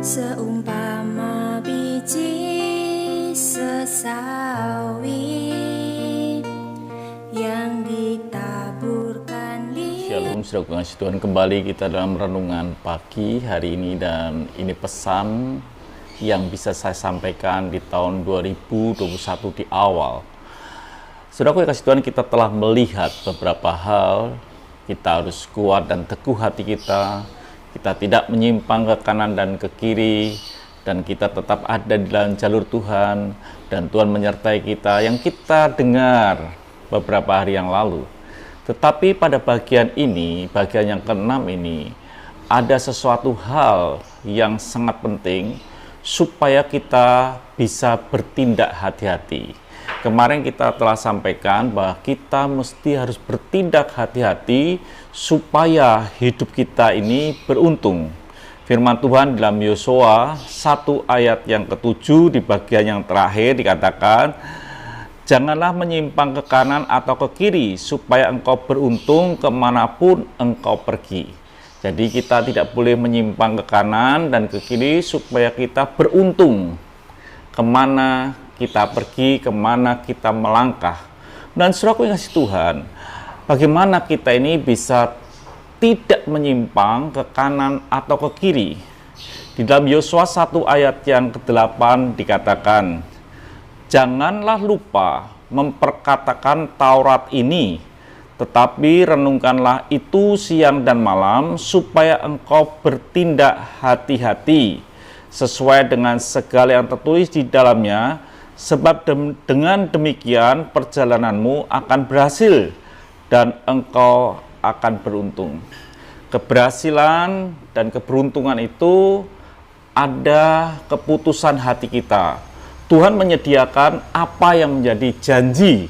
Seumpama biji sesawi yang ditaburkan di... Shalom, saudara kasih Tuhan, kembali kita dalam renungan pagi hari ini, dan ini pesan yang bisa saya sampaikan di tahun 2021 di awal. Saudara kasih Tuhan, kita telah melihat beberapa hal. Kita harus kuat dan teguh hati kita. Kita tidak menyimpang ke kanan dan ke kiri, dan kita tetap ada di dalam jalur Tuhan, dan Tuhan menyertai kita, yang kita dengar beberapa hari yang lalu. Tetapi pada bagian ini, bagian yang ke-6 ini, ada sesuatu hal yang sangat penting supaya kita bisa bertindak hati-hati. Kemarin kita telah sampaikan bahwa kita mesti harus bertindak hati-hati supaya hidup kita ini beruntung. Firman Tuhan dalam Yosua 1 ayat yang ke-7 di bagian yang terakhir dikatakan, janganlah menyimpang ke kanan atau ke kiri supaya engkau beruntung kemanapun engkau pergi. Jadi kita tidak boleh menyimpang ke kanan dan ke kiri supaya kita beruntung kemana kita pergi, kemana kita melangkah. Dan saudaraku yang kasih Tuhan, bagaimana kita ini bisa tidak menyimpang ke kanan atau ke kiri? Di dalam Yosua 1 ayat yang ke-8 dikatakan, janganlah lupa memperkatakan Taurat ini, tetapi renungkanlah itu siang dan malam, supaya engkau bertindak hati-hati sesuai dengan segala yang tertulis di dalamnya, sebab dengan demikian perjalananmu akan berhasil dan engkau akan beruntung. Keberhasilan dan keberuntungan itu ada keputusan hati kita. Tuhan menyediakan apa yang menjadi janji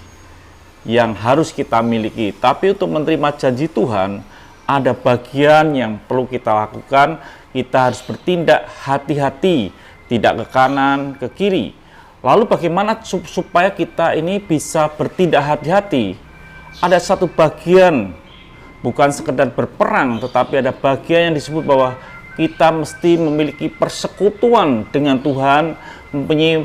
yang harus kita miliki. Tapi untuk menerima janji Tuhan, ada bagian yang perlu kita lakukan. Kita harus bertindak hati-hati, tidak ke kanan, ke kiri. Lalu bagaimana supaya kita ini bisa bertindak hati-hati? Ada satu bagian, bukan sekedar berperang, tetapi ada bagian yang disebut bahwa kita mesti memiliki persekutuan dengan Tuhan,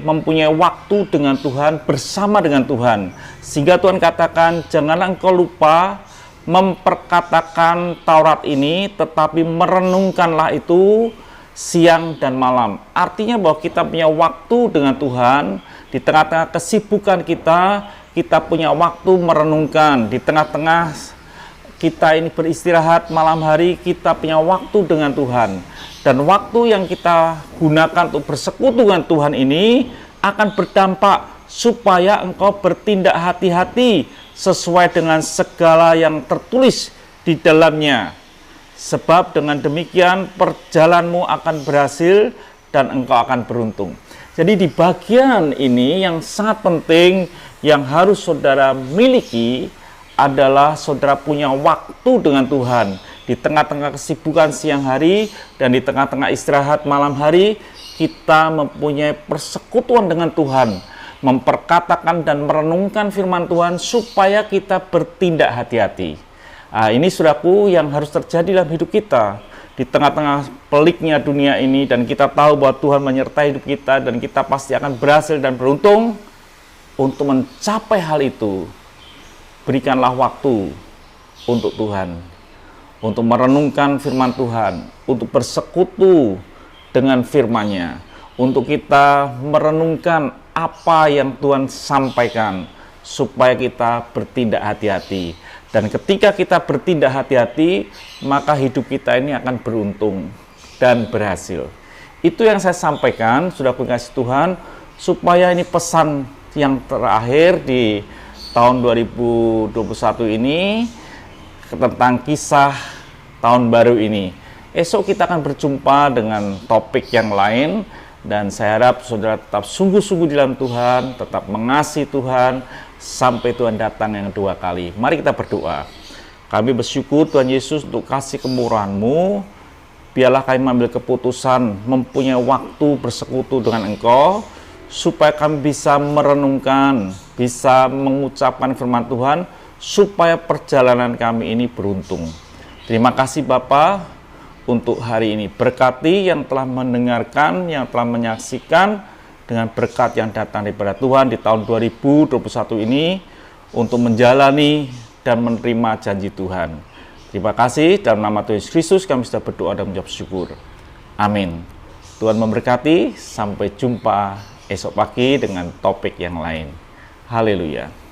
mempunyai waktu dengan Tuhan, bersama dengan Tuhan. Sehingga Tuhan katakan, janganlah engkau lupa memperkatakan Taurat ini, tetapi merenungkanlah itu siang dan malam. Artinya bahwa kita punya waktu dengan Tuhan. Di tengah-tengah kesibukan kita, kita punya waktu merenungkan. Di tengah-tengah kita ini beristirahat malam hari, kita punya waktu dengan Tuhan. Dan waktu yang kita gunakan untuk bersekutu dengan Tuhan ini akan berdampak supaya engkau bertindak hati-hati sesuai dengan segala yang tertulis di dalamnya. Sebab dengan demikian perjalananmu akan berhasil dan engkau akan beruntung. Jadi di bagian ini yang sangat penting yang harus saudara miliki adalah saudara punya waktu dengan Tuhan. Di tengah-tengah kesibukan siang hari dan di tengah-tengah istirahat malam hari, kita mempunyai persekutuan dengan Tuhan, memperkatakan dan merenungkan firman Tuhan supaya kita bertindak hati-hati. Ini saudaraku yang harus terjadi dalam hidup kita di tengah-tengah peliknya dunia ini, dan kita tahu bahwa Tuhan menyertai hidup kita dan kita pasti akan berhasil dan beruntung. Untuk mencapai hal itu, berikanlah waktu untuk Tuhan, untuk merenungkan firman Tuhan, untuk bersekutu dengan firman-Nya, untuk kita merenungkan apa yang Tuhan sampaikan supaya kita bertindak hati-hati. Dan ketika kita bertindak hati-hati, maka hidup kita ini akan beruntung dan berhasil. Itu yang saya sampaikan, sudah kasih Tuhan, supaya ini pesan yang terakhir di tahun 2021 ini tentang kisah tahun baru ini. Esok kita akan berjumpa dengan topik yang lain, dan saya harap saudara tetap sungguh-sungguh di dalam Tuhan, tetap mengasihi Tuhan, sampai Tuhan datang yang kedua kali. Mari kita berdoa. Kami bersyukur Tuhan Yesus untuk kasih kemurahan-Mu. Biarlah kami mengambil keputusan mempunyai waktu bersekutu dengan Engkau, supaya kami bisa merenungkan, bisa mengucapkan firman Tuhan, supaya perjalanan kami ini beruntung. Terima kasih Bapa untuk hari ini. Berkati yang telah mendengarkan, yang telah menyaksikan dengan berkat yang datang daripada Tuhan di tahun 2021 ini untuk menjalani dan menerima janji Tuhan. Terima kasih, dalam nama Tuhan Yesus Kristus kami sudah berdoa dan mengucap syukur. Amin. Tuhan memberkati, sampai jumpa esok pagi dengan topik yang lain. Haleluya.